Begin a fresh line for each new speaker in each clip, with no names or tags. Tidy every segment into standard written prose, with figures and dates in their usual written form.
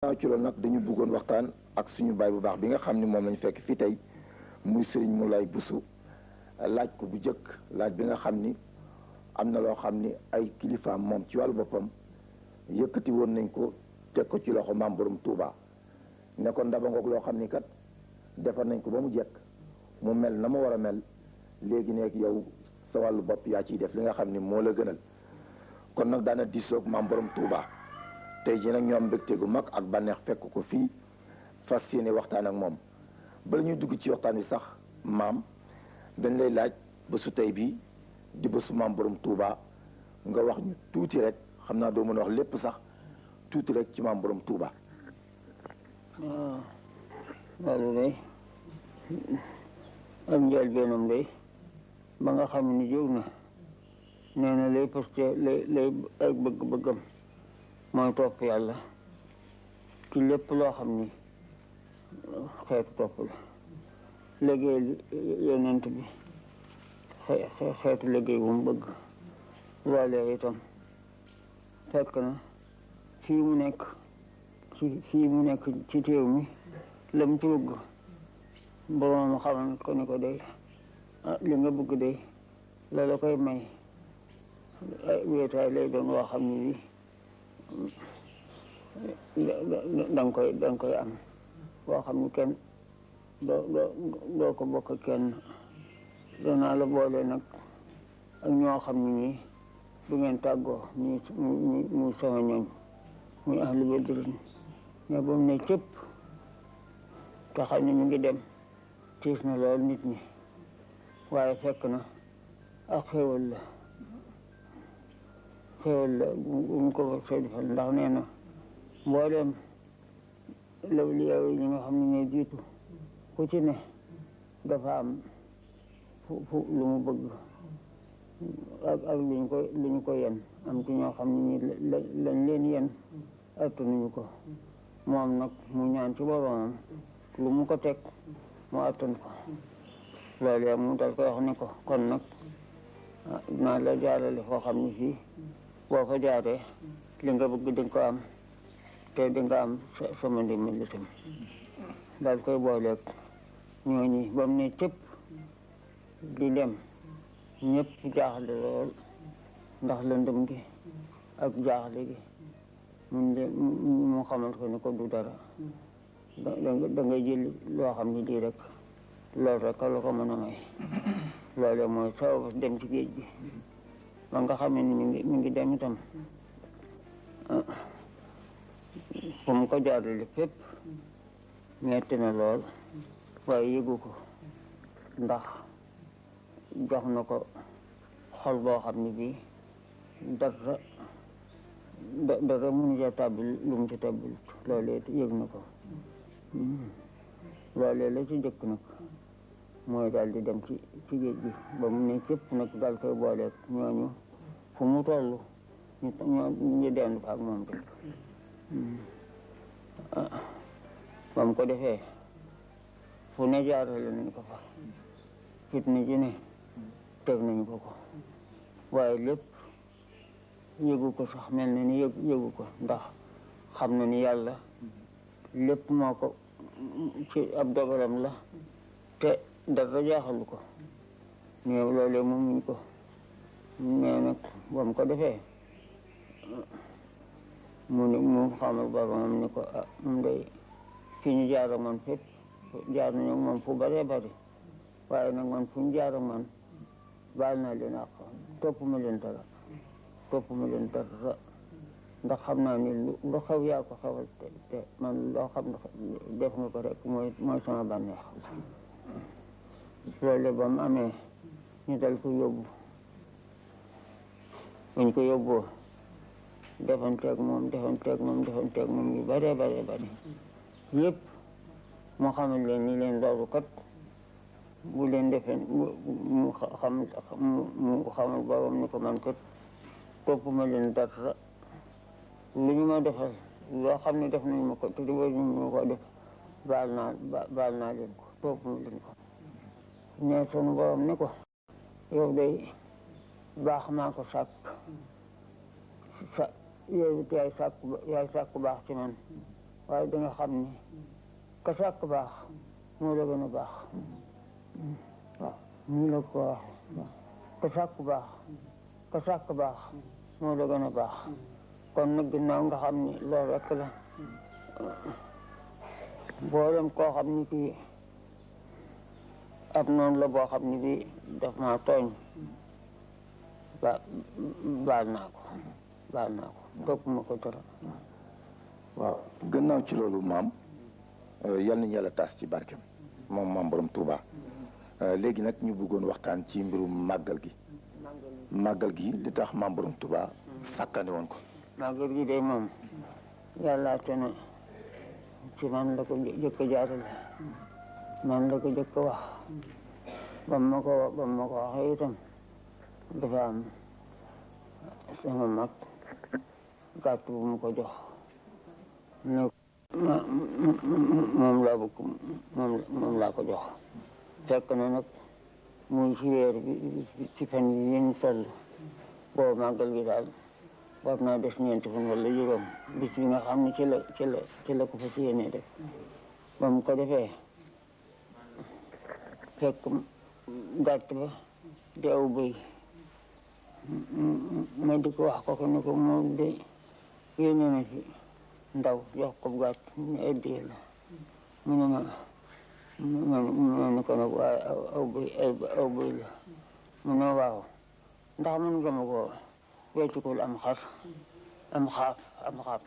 ci loolu nag dañu bëggoon waxtaan ak suñu baay bu baax bi nga xam ni moom lañu fekk fii tey muy Serigne Moulay Bousso laaj ko bu jëkk laaj bi nga xam ni am na loo xam ni ay kilifaam moom ci wàllu boppam yëkkati woon nañ ko teg ko ci loxo maam borom Touba ne ko ndaba ngoog loo xam ni kat defar nañ ko ba mu jekk mu mel na mu war a mel léegi nekk yow sa wàllu bopp yaa ciy def li nga xam ni moo la gënal kon nag daana diisoog maam borom Touba tey jii nag ñoom mbégte gu mag ak bànneex fekk ko fii fas yéene waxtaan ak moom bala ñuy dugg ci waxtaan wi sax maam dañ lay laaj bésu tey bii di bésu maam borom Touba nga wax ñu tuuti rek xam naa doo mën a wax lépp sax tuuti rek ci maam borom Touba.
waaw loolu day am njëlbeenam day ba nga xam ni jóg na nee na lay posté lay ay bëgg-bëggam mooy topp yàlla ci lépp loo xam ni xeetu topp la liggéey yonent bi xeetu liggéey bu mu bëgg loolee itam fekk na fii mu nekk ci téew mi la mu ci bëgg boroom xamal ko ni ko day li nga bëgg day la la koy may wéetaay lay doon woo xam ne bi danga koy am boo xam ne kenn doo ko bokk kenn danaa la boole nag ak ñoo xam ne nii du ngeen tàggoo muy sama ñooñ muy ahlu badrin mais ba mu ne cëpp te xam ne ñu ngi dem tiis na lool nit ñi waaye fekk na ak xéwal la bu mu ko soo defal ndax nee na mbooleem lawliyaa yi ñi nga xam ne ñooy jiitu ku ci ne dafa am fu lu mu bëgg ak lu ñu ko yen am ci ñoo xam ne ñi lañ leen yen attanuñu ko moom nag mu ñaan ci boroomam lu mu ko teg mu attan ko loolu mu dal koy wax ne ko kon nag naa la jaarale foo xam ne fii boo fa jaaree li nga bëgg dinga ko am te dinga am sama ndimbal itam daal koy booleeg ñooñi ba mu ne cëpp di dem ñëpp jaaxle lool ndax lëndëm gi ak jaaxle gi mu xamal ko ni ko du dara da ngay jël loo xam ne lii rek loolu rek la ko mën a may loolu mooy sabab dem ci géej gi ba nga xam ne mi ngi dem itam fu mu ko jaarale fépp metti na lool waaye yëgu ko ndax jox na ko xol boo xam ne bii dara mënu ca tàbbil lu mu ci tàbbilut loolee yëg na ko loolee la ci jëkk nag mooy daal di dem ci géej gi ba mu ne cëpp nag daal koy booleeg ñooñu fu mu toll ñu dend fa ak moom rek ba mu ko defee fu ne jaarale nañ ko fa fitna ji ne teg nañu ko waaye lépp yëgu ko sax mel na ni yëgu ko ndax xam na ni yàlla lépp moo ko ci ab dogalam la te dara jaaxalu ko mais loolee moom muñ ko mais nag ba mu ko defee mu xamal boromam ni ko moom day fi ñu jaar ak man fépp jaar nañu ak moom fu bëree bëri waaye nag man fu ñu jaar ak man baal naa leen àq topp ma leen dara ndax xam naa ni lu xew yaa ko xewal te man loo xam ne def nga ko rek mooy sama bànneex loolu ba mu amee ñu dal ko yóbbu buñ ko yóbboo defanteeg moom yu bëree bëri yëpp mu xamal leen ni leen loolu kat bu leen defee mu xamal borom ni ko man kat topp ma leen dara lu ñu ma defal loo xam ne def nañu ma ko te di war ñu ko def baal naa leen ko topp ma leen ko ne sunu borom ni ko yow day baax maa ko sàkk yow it yaay sàkku baax ci man waaye da nga xam ni ka sàkk baax moo la gën a baax waaw nii la ko waxee ka sàkk baax ka sàkk baax moo la gën a baax kon nag ginnaaw nga xam ni loolu rek la mboolem koo xam ni kii ab noonu la boo xam ni bii daf maa tooñ baal naa ko toppuma ko dara.
waaw gannaaw ci loolu maam yal nañu yàlla taas ci barkem moom maam borom Touba léegi nag ñu bëggoon waxtaan ci mbirum màggal gi li tax maam borom Touba sàkkane woon ko.
màggal gi de moom yàlla te ne ci man la ko jëkk jaarale man la ko jëkk wax ba ma ko waxee itam dafa am sama mag gàtt bu mu ko jox ne moom laa bëgg moom laa ko jox fekk na nag muy ci weer bi ci fan yi yéen toll boobu màggal gi daal war naa des ñeenti fan wala juróom bis bi nga xam ne ci la ko fas yéene def ba mu ko defee fekk gàtt ba di aw bëy ma di ko wax ko ne ko moom de yéene na ci ndaw jox ko gàtt ñu addiyee la mu ne ma ne ko nag waaye aw bëy la mu ne waaw ndax mën nga ma ko weccikul am xar am xaaf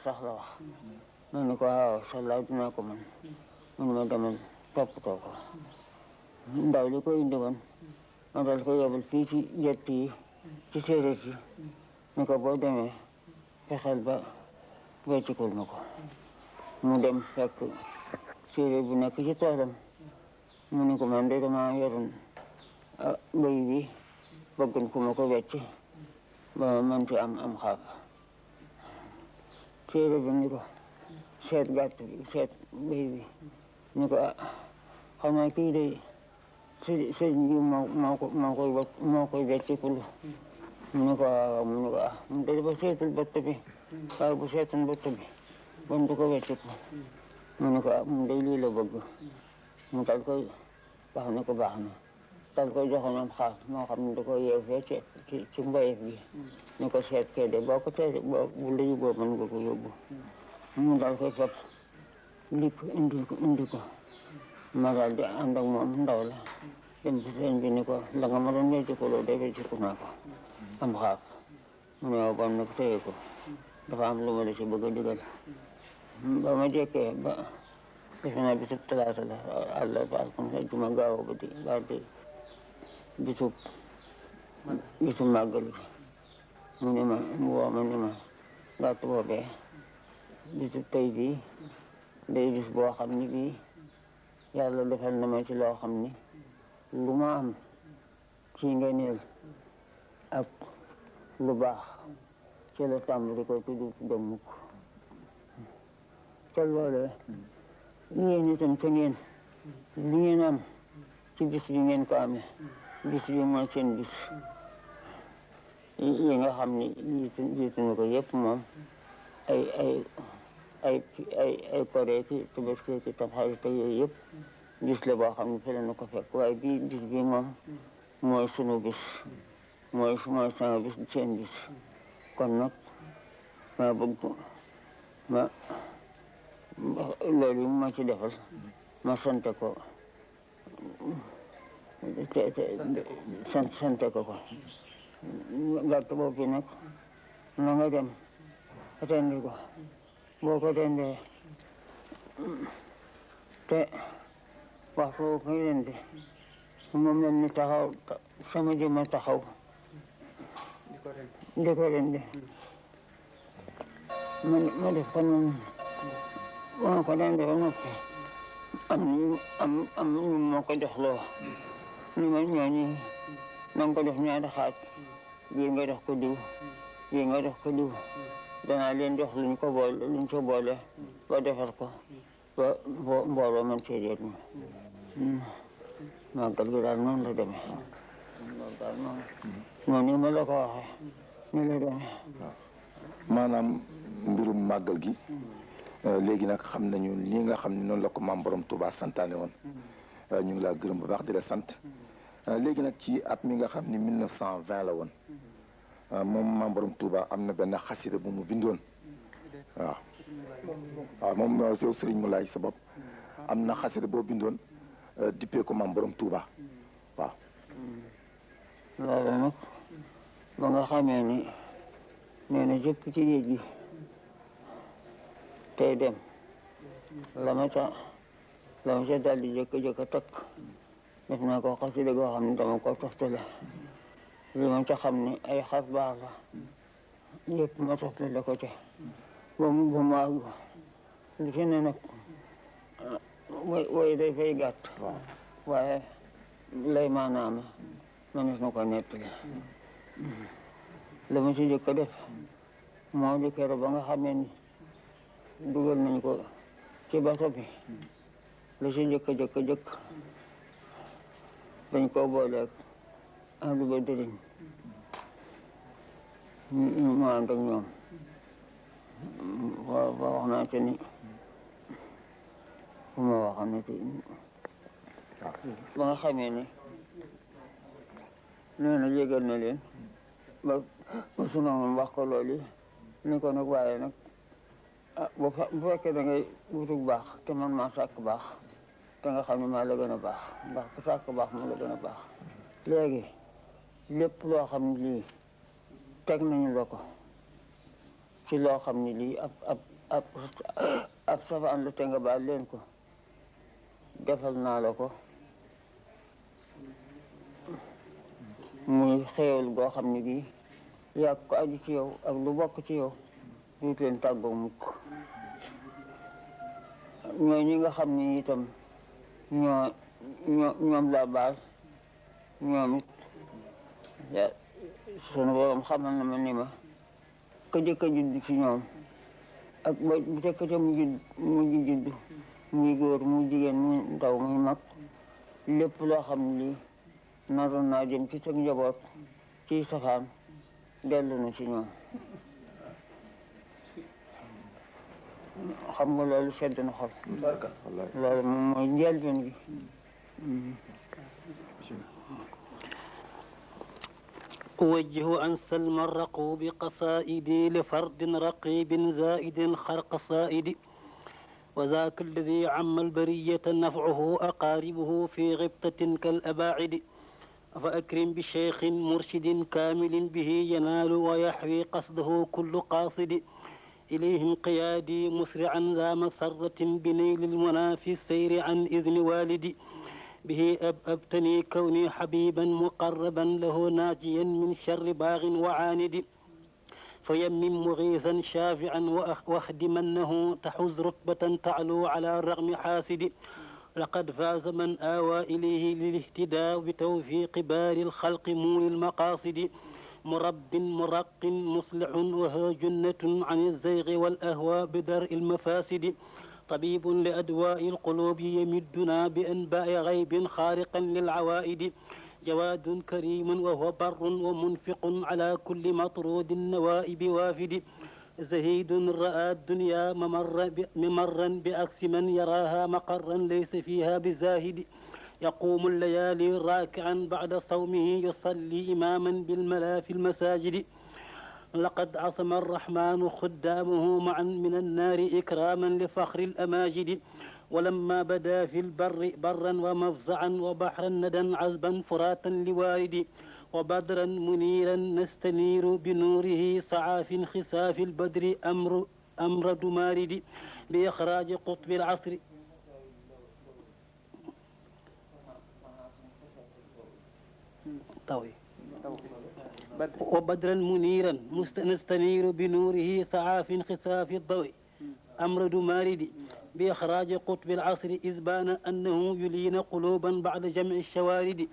sax la wax ma ne ko waaw sax dinaa ko mën mu ne ma demal toppatoo ko ndaw li ko indi woon ma dal ko yebal fii ci jett yi ci séeréer yi ni ko boo demee fexeel ba weccikul ma ko mu dem fekk séeréer bu nekk ci toolam mu ne ko man de dama yoroon bëy bi bëggoon ku ma ko wecc ba man ci am xaaf séeréer bi ni ko seet gàtt bi seet bëy bi ni ko xam naa kii de sëriñ bi moo koy weccikul mu ne ko waaw mu ne ko mu de dafa seetul bëtt bi waaye bu seetoon bëtt bi bon du ko wecciku mu ne ko mu de lii la bëgg mu dal koy wax ne ko baax na dal koy joxoon am xaaf moo xam ne da ko yeew fee ci mbayef gi ni ko seet kee de boo ko tee bu la yóbboo mën nga ko yóbbu mu dal koy fab lik indi ko ma daal di ànd ak moom ndaw la dem ci sëñ bi ni ko la nga ma doon weccikuloo de wecciku naa ko am xaaf mu ne waaw bon nag téye ko dafa am lu ma la ci bëgg a digal ba ma jekkee ba defe naa bisub talaata la àllarba alxames ajjuma gaaw ba di bisub màggal gi mu ne ma mu woo ma ni ma gàtt boobee bisub tey bii day bis boo xam ni bii yàlla defal na ma ci loo xam ni lu ma am ci ngeneel ak lu baax ci la tàmbali ko tudd mukk te loolee yéen itam te ngeen li ngeen am ci bis bi ngeen ko amee bis bi mooy seen bis yi nga xam ni jiitu na ko yëpp moom ay koré ki tabaski ki tamxarit te yooyu yëpp bis la boo xam ne fële na ko fekk waaye bii bis bi moom mooy sunu bis mooy sama bis seen bis kon nag ma bëgg ma loolu ma ci defal ma sante ko sante ko gàtt boobu nag na nga dem rendi ko boo ko rendee te waxtu boo ko rendi mu mel ni taxaw sama jëma taxaw di ko rendi ma def ko noonu boo ko rendee ba noppi am ñu moo ko jox loo ni ma ñooñu na nga ko def ñaari xaaj bii nga jox ko diw bii nga jox ko diw danaa leen jox luñ ko boole ba defar ko ba mbooloo man cee jot ñu màggal gi daal noonu la demee noonu ma la ko waxee ni la demee
maanaam mbirum màggal gi léegi nag xam nañu li nga xam ne noonu la ko maam borom Touba santaane woon ñu ngi laa gërëm bu baax di la sant léegi nag ci at mi nga xam ni 1920 la woon moom maam borom Touba am na benn xasida bu mu bindoon waaw moom yow Serigne Moulay sa bopp am na xasida boo bindoon dippee ko maam borom Touba waaw.
loolu nag ba nga xamee ni nee na jëpp ci géej gi tey dem la ma ca daal di jëkk a takk def naa ko xasida goo xam ne dama ko toftale li ma ca xam ni ay xas baax la yëpp ma toftale ko ca ba mu àgg li fi ne nag way day fay gàtt waaye lay maanaam mënees na ko nettali la ma ci jëkk a def moo di keroog ba nga xamee ni dugal nañ ko ci bato bi la ci jëkk dañ koo booleeg ahlu badrin ñu ànd ak ñoom waaw wax naa ca ni fu ma waxoon ne ci ba nga xamee ni nee na yégal na leen ba sunu moom wax ko loolu ni ko nag waaye nag bu fekkee da ngay wutug baax te man maa sàkk baax te nga xam ne maa la gën a baax ndax ku sàkk baax moo la gën a baax léegi lépp loo xam ne lii teg nañu la ko ci loo xam ne lii ab safaan la te nga baal leen ko defal naa la ko muy xéewal goo xam ne bii yàgg ko aju ci yow ak lu bokk ci yow duut leen tàggoo mukk ñoo ñi nga xam ne itam ñoom la baal ñoom it sunu borom xamal na ma ni ma ka jëkk a judd ci ñoom ak ba bu ca ca mujj judd muy góor muy jigéen muy ndaw muy mag lépp loo xam ne lii naroon naa jëm ci sa njaboot ci safaan dellu na ci ñoom xam nga loolu sedd na xol loolu moom mooy njëlbeen gi
أوجه أن سلم الرقوب قصائدي لفرد رقيب زائد خرق صائد وذاك الذي عم البرية نفعه أقاربه في غبطة كالأباعد فأكرم بشيخ مرشد كامل به ينال ويحوي قصده كل قاصد إليه انقيادي مسرعا ذا مسرة بنيل المنى في السير عن إذن والدي به أبتني كوني حبيبا مقربا له ناجيا من شر باغ وعاند فيمم مغيثا شافعا واخدمنه تحز رتبة تعلو على الرغم حاسد لقد فاز من آوى إليه للاهتداء بتوفيق بار الخلق مول المقاصد مرب مرق مصلح وهو جنة عن الزيغ والأهواء بدرء المفاسد طبيب لأدواء القلوب يمدنا بأنباء غيب خارقا للعوائد جواد كريم وهو بر ومنفق على كل مطرود النوائب وافد زهيد رأى الدنيا ممرا بعكس من يراها مقرا ليس فيها بزاهد يقوم الليالي راكعا بعد صومه يصلي إماما بالملا في المساجد لقد عصم الرحمن خدامه معا من النار إكراما لفخر الأماجد ولما بدا في البر برا ومفزعا وبحرا ندى عذبا فراتا لوارد وبدرا منيرا نستنير بنوره سعى في انخساف البدر أمر دمارد بإخراج قطب العصر طوي وبدرا منيرا نستنير بنوره سعى في انخساف الضوء أمر دمارد بإخراج قطب العصر إذ بان أنه يلين قلوبا بعد جمع الشوارد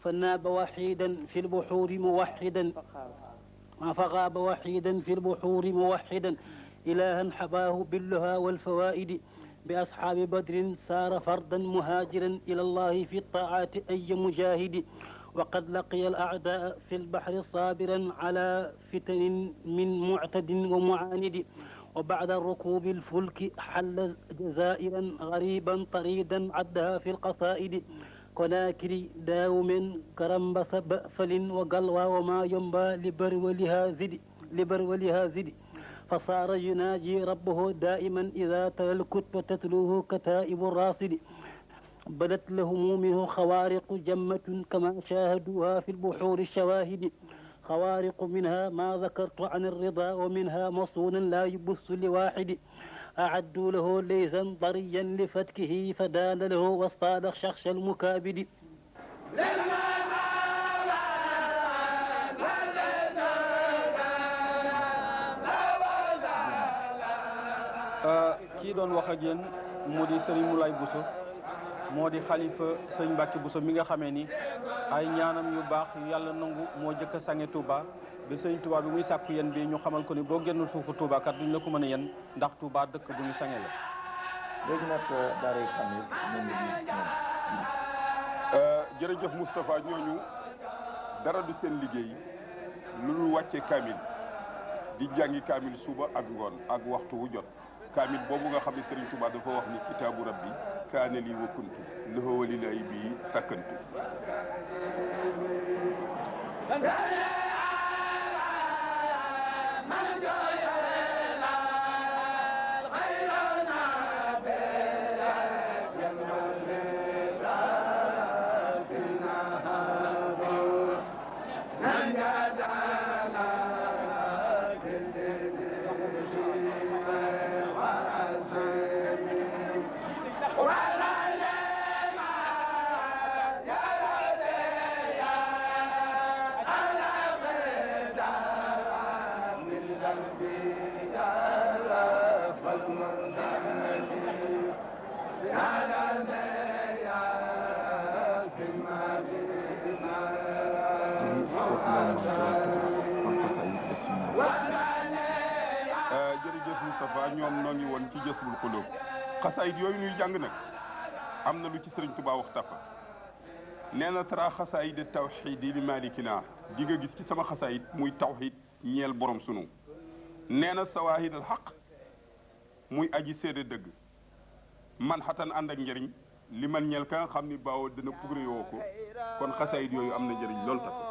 فناب وحيدا في البحور موحدا فغاب وحيدا في البحور موحدا إلها حباه باللها والفوائد بأصحاب بدر سار فردا مهاجرا إلى الله في الطاعات أي مجاهد وقد لقي الأعداء في البحر صابرا على فتن من معتد ومعاند وبعد ركوب الفلك حل جزائرا غريبا طريدا عدها في القصائد كناكري داوم كرمبس بأفل وقلوى وما ينبى لبرولها زد فصار يناجي ربه دائما إذا تلا الكتب تتلوه كتائب الراصد بدت لهم منه خوارق جمة كما شاهدوها في البحور الشواهد خوارق منها ما ذكرت عن الرضا ومنها مصونا لا يبث لواحد أعدوا له ليزا ضريا لفتكه فدان له واصطاد شخش المكابد
kii doon wax ak yéen moo di Serigne Moulay Bousso moo di xalifa Serigne Mbacke Bousso mi nga xamee ni ay ñaanam yu baax yu yàlla nangu moo jëkk a sange Touba bi Serigne Touba bi muy sàkku yéen bi ñu xamal ko ni boo génnul suufu Touba kat duñ la ko mën a yen ndax Touba dëkk bu ñu sange la.
léegi nag daaray Kamil ñoom
jërëjëf Moustapha ñooñu dara du seen liggéey lu dul wàcce Kamil di jàngi Kamil suba ak ngoon ak waxtu wu jot. Kamil boobu nga xam ne Serigne Touba dafa wax ni kitaabu rabbi kaane lii wa kuntu lahu wa lillahi bii sakkantu. jërëjëf Moustapha ñoom noo ngi woon ci Jazbul Qulub xasaayit yooyu ñuy jàng nag am na lu ci Sëriñ Tuubaa wax tafa nee na tara xasaayid tawxiid li malikina di nga gis ci sama xasaayit muy tawxiid ñeel borom sunu nee na sawaahid al xaq muy aji séede dëgg man xatan ànd ak njëriñ li man ñeel ka nga xam ni baaw dina pugre yoo ko kon xasaayit yooyu am na njëriñ loolu tafa